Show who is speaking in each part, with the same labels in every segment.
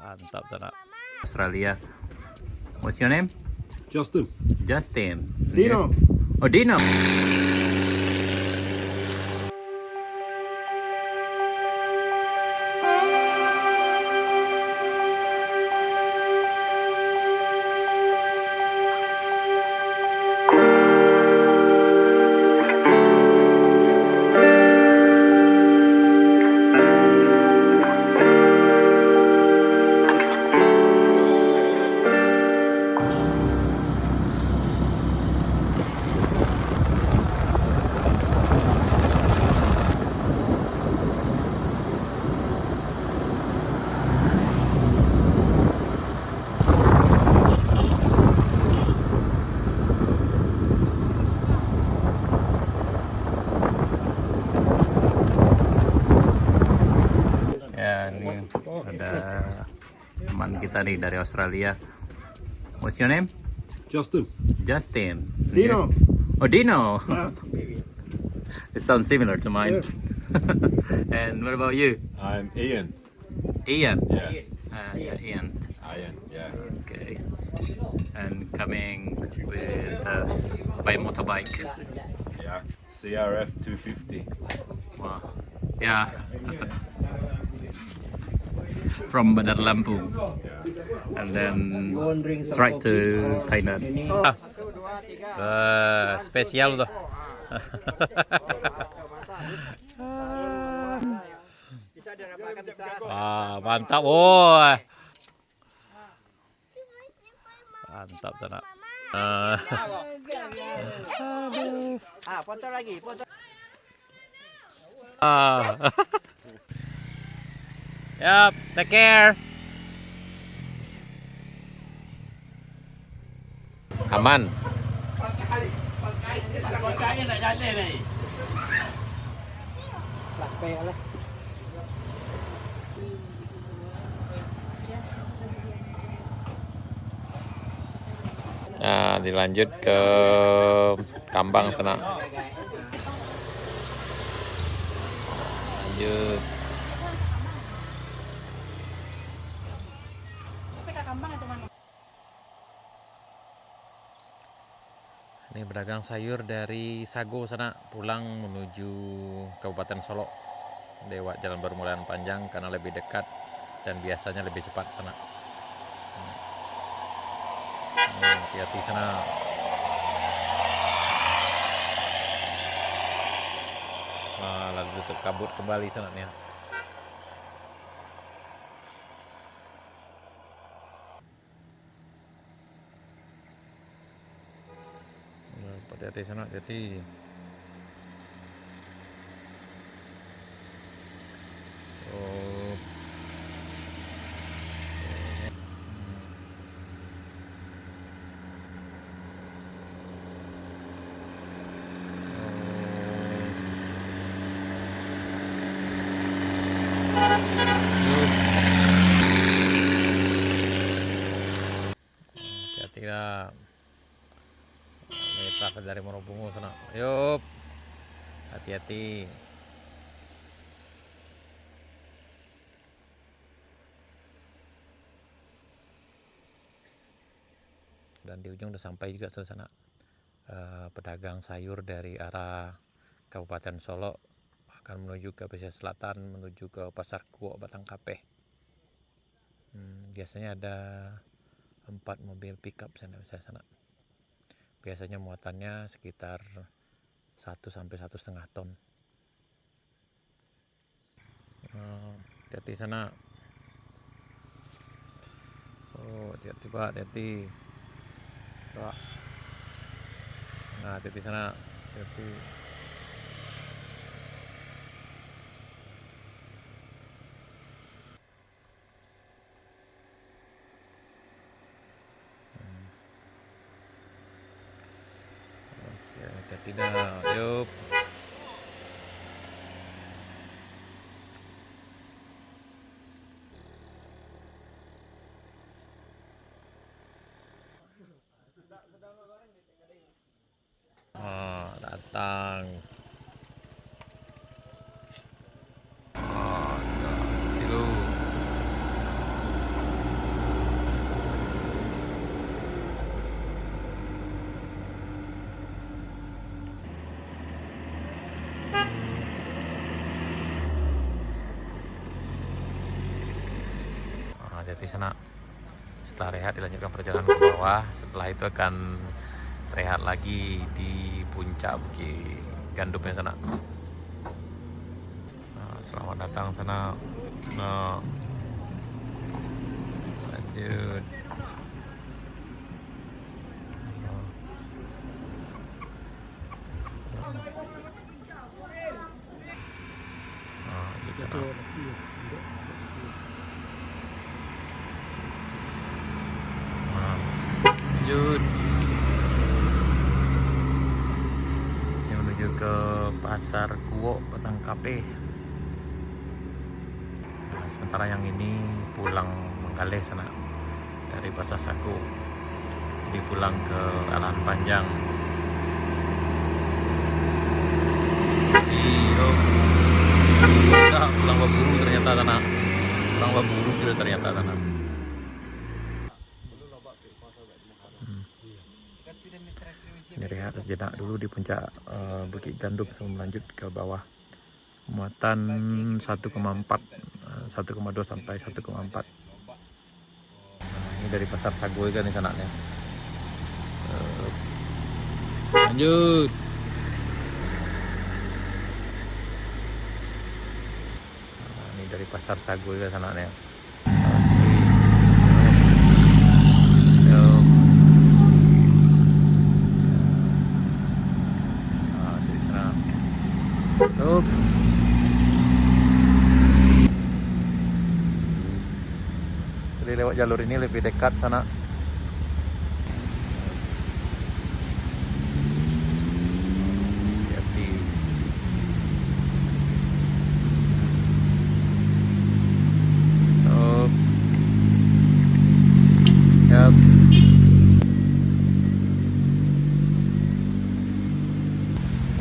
Speaker 1: Mantap sana. Australia. What's your name?
Speaker 2: Justin.
Speaker 1: Justin.
Speaker 2: Dino.
Speaker 1: Oh, Dino. Ya, ini ada teman kita nih dari Australia. What's your name?
Speaker 2: Justin.
Speaker 1: Justin.
Speaker 2: Dino.
Speaker 1: Oh, Dino.
Speaker 2: Yeah.
Speaker 1: It sounds similar to mine. And what about you?
Speaker 3: I'm Ian.
Speaker 1: Ian.
Speaker 3: Yeah.
Speaker 1: Yeah, Ian.
Speaker 3: Ian. Yeah.
Speaker 1: Okay. And coming with by motorbike.
Speaker 3: Yeah. CRF 250.
Speaker 1: Wow. Yeah. From Bandar Lampung. And then straight to Thailand. Spesial tuh. Mantap, woi. Mantap sana.
Speaker 4: Foto lagi, foto.
Speaker 1: Yep, take care. Aman. Nah, dilanjut ke Kambang sana. Lanjut. Ini pedagang sayur dari Sago sana pulang menuju Kabupaten Solok lewat Jalan Bermulian Panjang karena lebih dekat dan biasanya lebih cepat sana. Hati-hati sana. Wah, lalu tutup kabut kembali sana nih. Hati-hati sana, hati-hati. Oh. Hati-hati lah. Traffic dari Monobungu sana. Yup. Hati-hati. Dan di ujung udah sampai juga ke sana. Pedagang sayur dari arah Kabupaten Solok akan menuju ke pesisir selatan, menuju ke Pasar Kuok Batang Kapeh. Biasanya ada 4 mobil pickup sana. Biasanya muatannya sekitar 1 sampai 1,5 ton. Hati-hati sana. Oh, hati-hati Pak, hati-hati. Pak. Nah, hati-hati sana. Hati-hati. Tidak, yuk. Datang. Dulu. Jadi sana setelah rehat dilanjutkan perjalanan ke bawah. Setelah itu akan rehat lagi di puncak Bukit Gandumnya sana. Nah, selamat datang sana. Nah, lanjut. Nah, di sana. Nah, lanjut. Ini menuju ke Pasar Kuok, Pasang Kape. Nah, sementara yang ini pulang Menggale sana dari Pasar Sagu. Jadi pulang ke Alan Panjang. Iyo. Enggak, pulang Baburu ternyata sana. Pulang Baburu juga ternyata sana. Ini rehat sejenak dulu di puncak Bukit Gandum sebelum lanjut ke bawah. Muatan 1,4, 1,2 sampai 1,4. Nah, ini dari Pasar Sagu kan di sana nih. Lanjut. Nah, ini dari Pasar Sagu ke sana nih. Up. Jadi lewat jalur ini lebih dekat sana. Hati. Up. Yap.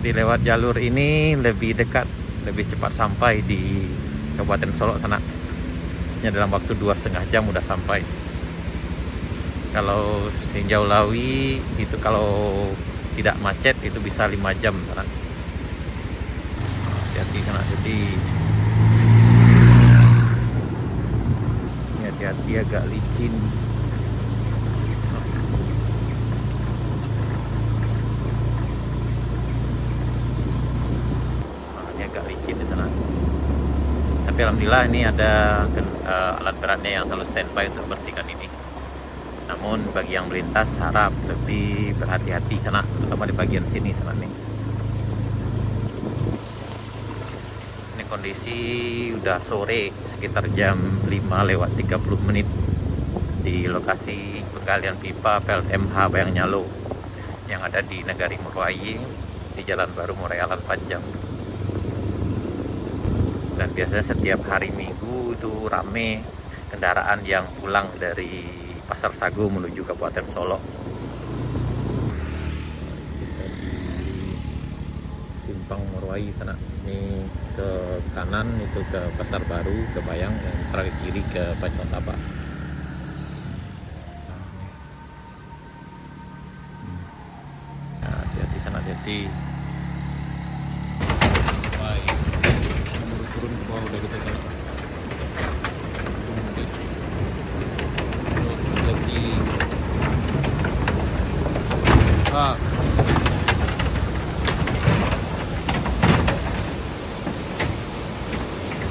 Speaker 1: Jadi lewat jalur ini lebih dekat, lebih cepat sampai di Kabupaten Solok sana. Hanya dalam waktu 2,5 jam udah sampai. Kalau Sinjau Lawi itu kalau tidak macet itu bisa 5 jam sana. Hati-hati sana, jadi hati-hati agak licin. Agak licin di sana. Tapi alhamdulillah ini ada alat beratnya yang selalu standby untuk membersihkan ini. Namun bagi yang melintas harap lebih berhati-hati sana, terutama di bagian sini sana nih. Ini kondisi udah sore sekitar jam 5:30 di lokasi penggalian pipa PLTMH Bayang Nyalo yang ada di Negari Murai di Jalan Baru Murai Alan Panjang. Dan biasanya setiap hari Minggu itu rame kendaraan yang pulang dari Pasar Sagu menuju Kabupaten Solok. Simpang Murai sana. Ini ke kanan itu ke Pasar Baru, ke Bayang, yang terakhir kiri ke Pancotapa. Nah, hati-hati sana, hati-hati. Turun ke bawah udah gitu kan. Lagi.